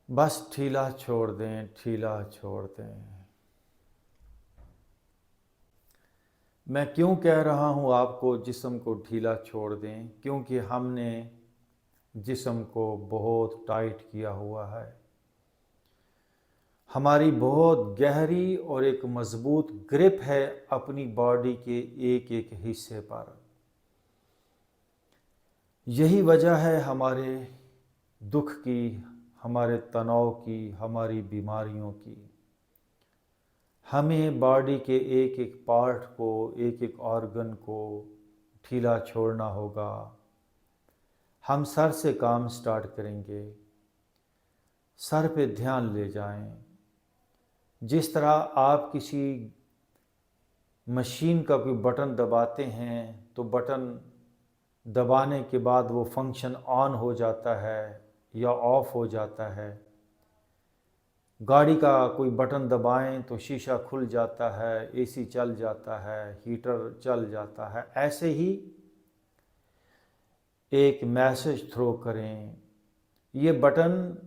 बस ढीला छोड़ दें, ढीला छोड़ दें। मैं क्यों कह रहा हूँ आपको जिस्म को ढीला छोड़ दें? क्योंकि हमने जिस्म को बहुत टाइट किया हुआ है। हमारी बहुत गहरी और एक मजबूत ग्रिप है अपनी बॉडी के एक एक हिस्से पर। यही वजह है हमारे दुख की, हमारे तनाव की, हमारी बीमारियों की। हमें बॉडी के एक एक पार्ट को, एक एक ऑर्गन को ढीला छोड़ना होगा। हम सर से काम स्टार्ट करेंगे। सर पे ध्यान ले जाएं। जिस तरह आप किसी मशीन का कोई बटन दबाते हैं तो बटन दबाने के बाद वो फंक्शन ऑन हो जाता है या ऑफ हो जाता है। गाड़ी का कोई बटन दबाएं तो शीशा खुल जाता है, एसी चल जाता है, हीटर चल जाता है। ऐसे ही एक मैसेज थ्रो करें। ये बटन,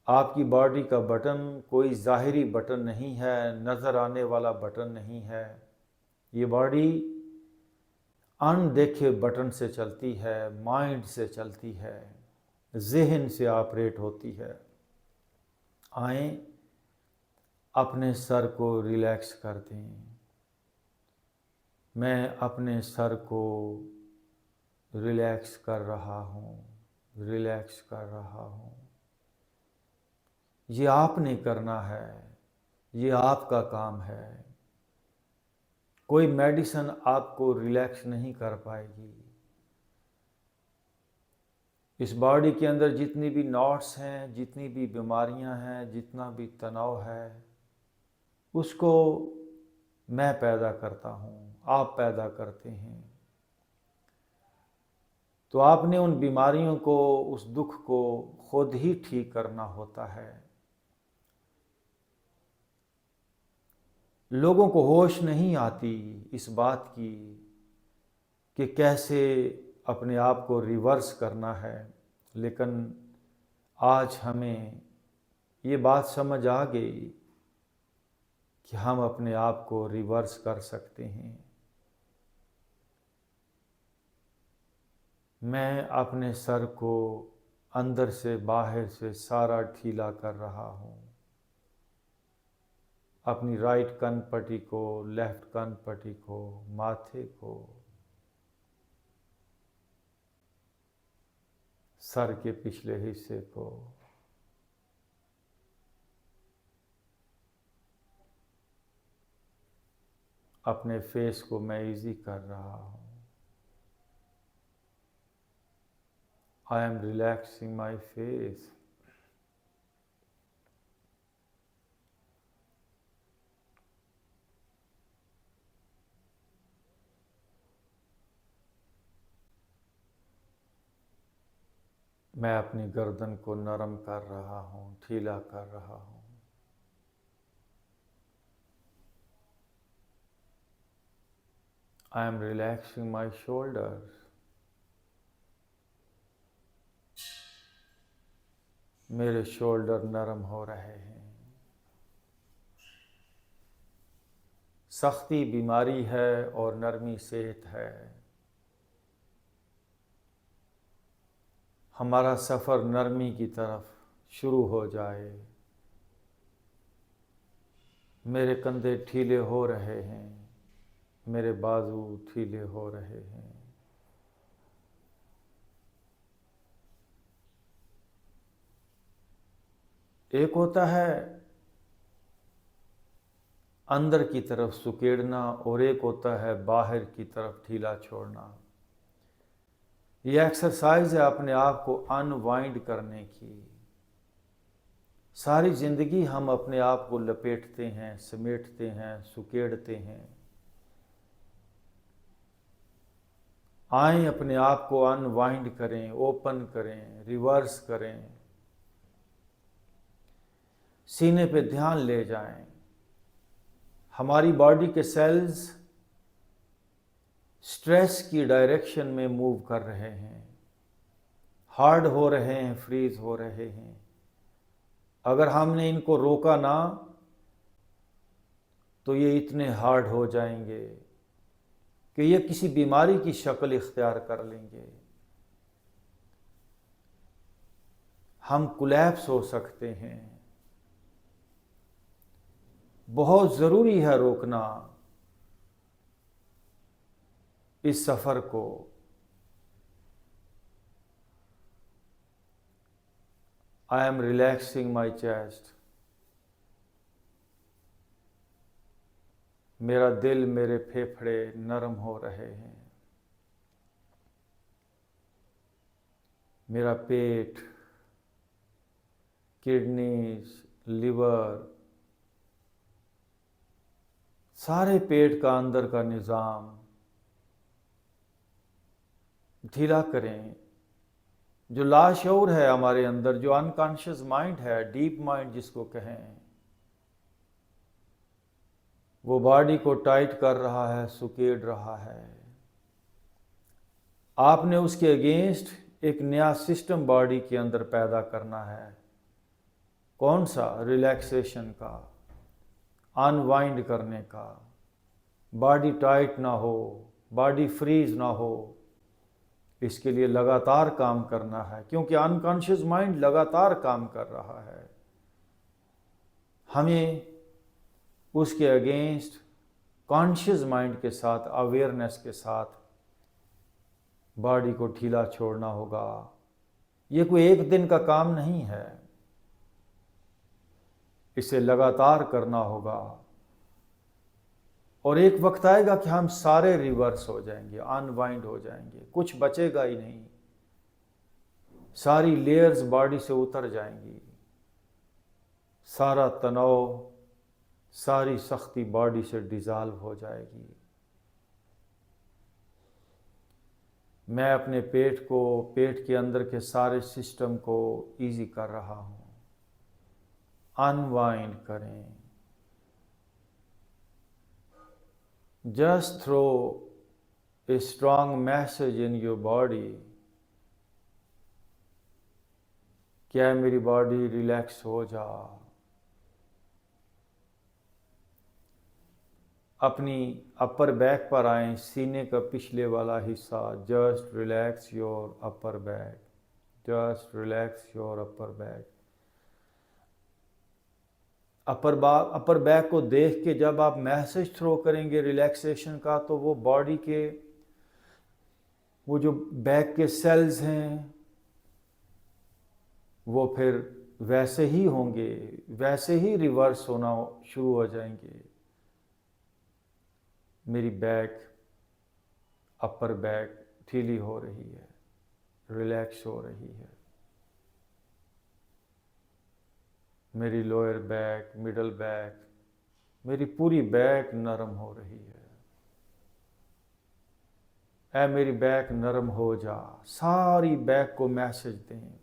आपकी बॉडी का बटन कोई ज़ाहिरी बटन नहीं है, नज़र आने वाला बटन नहीं है। ये बॉडी अनदेखे बटन से चलती है, माइंड से चलती है, जहन से ऑपरेट होती है। आए अपने सर को रिलैक्स कर दें। मैं अपने सर को रिलैक्स कर रहा हूँ, रिलैक्स कर रहा हूँ। ये आपने करना है, ये आपका काम है। कोई मेडिसिन आपको रिलैक्स नहीं कर पाएगी। इस बॉडी के अंदर जितनी भी नॉट्स हैं, जितनी भी बीमारियां हैं, जितना भी तनाव है, उसको मैं पैदा करता हूँ, आप पैदा करते हैं। तो आपने उन बीमारियों को, उस दुख को खुद ही ठीक करना होता है। लोगों को होश नहीं आती इस बात की कि कैसे अपने आप को रिवर्स करना है, लेकिन आज हमें ये बात समझ आ गई कि हम अपने आप को रिवर्स कर सकते हैं। मैं अपने सर को अंदर से बाहर से सारा ढीला कर रहा हूँ। अपनी राइट कान पट्टी को, लेफ्ट कान पट्टी को, माथे को, सर के पिछले हिस्से को। अपने फेस को मैं इजी कर रहा हूँ। I am relaxing my face. मैं अपनी गर्दन को नरम कर रहा हूँ, ढीला कर रहा हूँ। I am relaxing my shoulders. मेरे शोल्डर नरम हो रहे हैं। सख्ती बीमारी है और नरमी सेहत है। हमारा सफ़र नरमी की तरफ शुरू हो जाए। मेरे कंधे ढीले हो रहे हैं, मेरे बाजू ढीले हो रहे हैं। एक होता है अंदर की तरफ सुकेड़ना और एक होता है बाहर की तरफ ढीला छोड़ना। ये एक्सरसाइज है अपने आप को अनवाइंड करने की। सारी ज़िंदगी हम अपने आप को लपेटते हैं, समेटते हैं, सुकेड़ते हैं। आए अपने आप को अनवाइंड करें, ओपन करें, रिवर्स करें। सीने पे ध्यान ले जाएं। हमारी बॉडी के सेल्स स्ट्रेस की डायरेक्शन में मूव कर रहे हैं, हार्ड हो रहे हैं, फ्रीज हो रहे हैं। अगर हमने इनको रोका ना तो ये इतने हार्ड हो जाएंगे कि ये किसी बीमारी की शक्ल इख्तियार कर लेंगे। हम कोलैप्स हो सकते हैं। बहुत ज़रूरी है रोकना इस सफ़र को। I am relaxing my chest. मेरा दिल, मेरे फेफड़े नरम हो रहे हैं। मेरा पेट, किडनीज, लिवर, सारे पेट का अंदर का निज़ाम ढीला करें। जो लाशऊर है हमारे अंदर, जो अनकॉन्शियस माइंड है, डीप माइंड जिसको कहें, वो बॉडी को टाइट कर रहा है, सुकेड़ रहा है। आपने उसके अगेंस्ट एक नया सिस्टम बॉडी के अंदर पैदा करना है। कौन सा? रिलैक्सेशन का, अनवाइंड करने का। बॉडी टाइट ना हो, बॉडी फ्रीज ना हो, इसके लिए लगातार काम करना है, क्योंकि अनकॉन्शियस माइंड लगातार काम कर रहा है। हमें उसके अगेंस्ट कॉन्शियस माइंड के साथ, अवेयरनेस के साथ बॉडी को ढीला छोड़ना होगा। ये कोई एक दिन का काम नहीं है, इसे लगातार करना होगा। और एक वक्त आएगा कि हम सारे रिवर्स हो जाएंगे, अनवाइंड हो जाएंगे, कुछ बचेगा ही नहीं। सारी लेयर्स बॉडी से उतर जाएंगी, सारा तनाव, सारी सख्ती बॉडी से डिज़ॉल्व हो जाएगी। मैं अपने पेट को, पेट के अंदर के सारे सिस्टम को ईजी कर रहा हूँ। अनवाइंड करें। Just throw a strong message in your body. क्या मेरी बॉडी रिलैक्स हो जा। अपनी अपर बैक पर आए, सीने का पिछले वाला हिस्सा। Just relax your upper back, just relax your upper back. Upper back को देख के जब आप मैसेज थ्रो करेंगे रिलैक्सेशन का, तो वो बॉडी के, वो जो बैक के सेल्स हैं, वो फिर वैसे ही होंगे, वैसे ही रिवर्स होना शुरू हो जाएंगे। मेरी बैक, अपर बैक ढीली हो रही है, रिलैक्स हो रही है। मेरी लोअर बैक, मिडल बैक, मेरी पूरी बैक नरम हो रही है। ऐ मेरी बैक नरम हो जा। सारी बैक को मैसेज दें।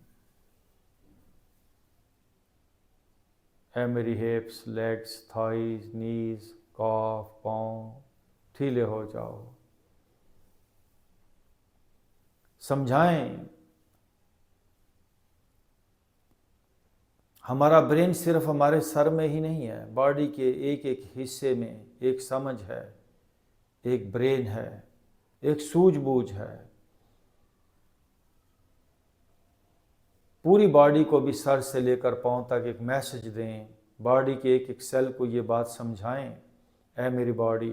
ऐ मेरी हिप्स, लेग्स, थाइज, नीज, कॉफ, पाँव ढीले हो जाओ। समझाएं। हमारा ब्रेन सिर्फ हमारे सर में ही नहीं है, बॉडी के एक एक हिस्से में एक समझ है, एक ब्रेन है, एक सूझबूझ है। पूरी बॉडी को भी सर से लेकर पांव तक एक मैसेज दें। बॉडी के एक एक सेल को ये बात समझाएं, ऐ मेरी बॉडी,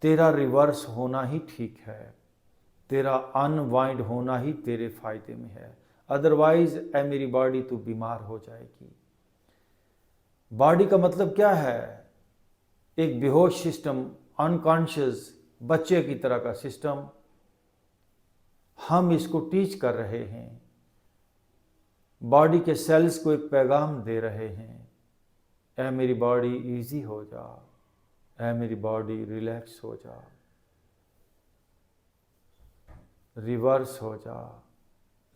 तेरा रिवर्स होना ही ठीक है, तेरा अनवाइंड होना ही तेरे फायदे में है। अदरवाइज ऐ मेरी बॉडी तू बीमार हो जाएगी। बॉडी का मतलब क्या है? एक बेहोश सिस्टम, अनकॉन्शियस बच्चे की तरह का सिस्टम। हम इसको टीच कर रहे हैं, बॉडी के सेल्स को एक पैगाम दे रहे हैं, ऐ मेरी बॉडी इजी हो जा, ऐ मेरी बॉडी रिलैक्स हो जा, रिवर्स हो जा,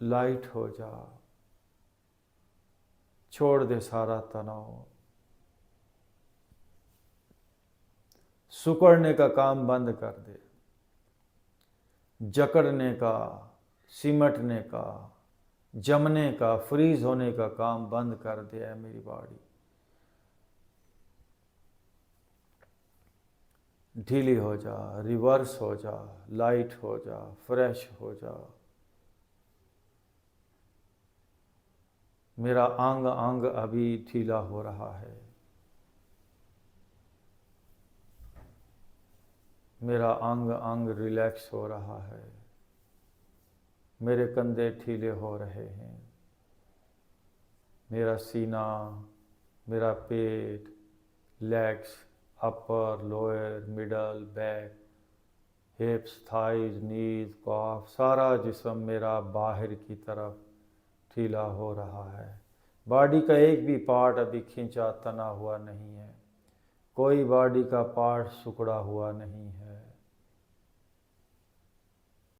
लाइट हो जा, छोड़ दे सारा तनाव। सुकड़ने का काम बंद कर दे, जकड़ने का, सिमटने का, जमने का, फ्रीज होने का काम बंद कर दिया है मेरी बॉडी। ढीली हो जा, रिवर्स हो जा, लाइट हो जा, फ्रेश हो जा। मेरा अंग अंग अभी ढीला हो रहा है। मेरा अंग अंग रिलैक्स हो रहा है। मेरे कंधे ढीले हो रहे हैं। मेरा सीना, मेरा पेट, legs, upper, lower, middle, back, hips, thighs, knees, calf, सारा जिस्म मेरा बाहर की तरफ ढीला हो रहा है। बॉडी का एक भी पार्ट अभी खींचा तना हुआ नहीं है। कोई बॉडी का पार्ट सिकुड़ा हुआ नहीं है।